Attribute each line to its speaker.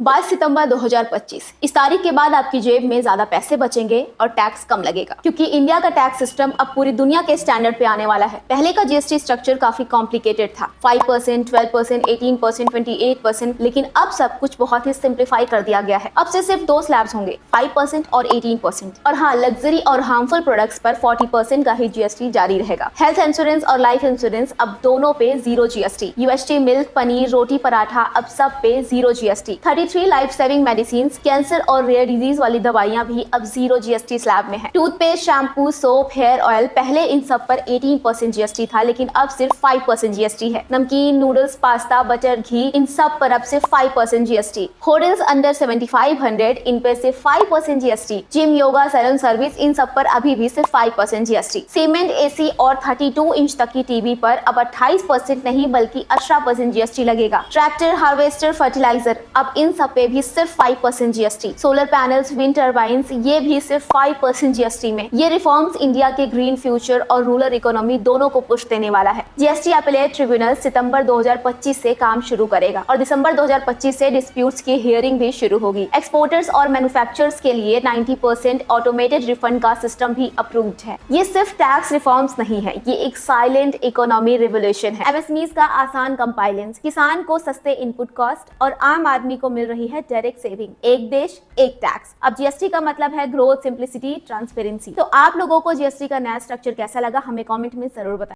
Speaker 1: 22 सितंबर 2025 इस तारीख के बाद आपकी जेब में ज्यादा पैसे बचेंगे और टैक्स कम लगेगा, क्योंकि इंडिया का टैक्स सिस्टम अब पूरी दुनिया के स्टैंडर्ड पे आने वाला है। पहले का जीएसटी स्ट्रक्चर काफी कॉम्प्लिकेटेड था, 5%, 12%, 18%, 28%, लेकिन अब सब कुछ बहुत ही सिंप्लीफाई कर दिया गया है। अब से सिर्फ दो स्लैब्स होंगे, 5% और 18%। और हाँ, लग्जरी और हार्मफुल प्रोडक्ट्स पर 40% का ही जीएसटी जारी रहेगा। हेल्थ इंश्योरेंस और लाइफ इंश्योरेंस अब दोनों पे जीरो जीएसटी। यूएसटी मिल्क, पनीर, रोटी, पराठा अब सब पे zero GST. 33 life saving medicine, cancer और रेयर डिजीज वाली दवाइयां भी अब जीरो जीएसटी स्लैब में है। Toothpaste, shampoo, soap, hair oil, पहले इन सब पर 18% जीएसटी था, लेकिन अब सिर्फ 5% जीएसटी है। नमकीन, नूडल्स, पास्ता, बटर, घी, इन सब पर अब सिर्फ 5% जीएसटी। होटल्स अंडर 7500, इन पे सिर्फ 5% GST. Gym, yoga, salon service, इन सब पर अभी भी सिर्फ 5% जीएसटी। सीमेंट, एसी और 32 इंच तक की टीवी पर अब 28% नहीं बल्कि 18% जीएसटी लगेगा। ट्रैक्टर, हार्वेस्टर, फर्टिलाइजर, अब इन सब पे भी सिर्फ 5% GST. Solar panels, wind turbines, ये भी सिर्फ 5% जीएसटी में। ये रिफॉर्म्स इंडिया के ग्रीन फ्यूचर और रूरल इकोनॉमी दोनों को पुश देने वाला है। जीएसटी अपीलेट ट्रिब्यूनल सितंबर 2025 से काम शुरू करेगा और दिसंबर 2025 से डिस्प्यूट्स की हियरिंग भी शुरू होगी। एक्सपोर्टर्स और मैन्युफैक्चरर्स के लिए 90% ऑटोमेटेड रिफंड का सिस्टम भी अप्रूव्ड है। ये सिर्फ टैक्स रिफॉर्म्स नहीं है, ये एक साइलेंट इकोनॉमी रिवोल्यूशन है। एमएसएमईज का आसान कंपाइलेंस, किसान को सस्ते इनपुट कॉस्ट और आम आदमी को मिल रही है डायरेक्ट सेविंग। एक देश एक टैक्स। अब जीएसटी का मतलब है ग्रोथ, सिंप्लिसिटी, ट्रांसपेरेंसी। तो आप लोगों को जीएसटी का नया स्ट्रक्चर कैसा लगा, हमें कमेंट में जरूर बताएं।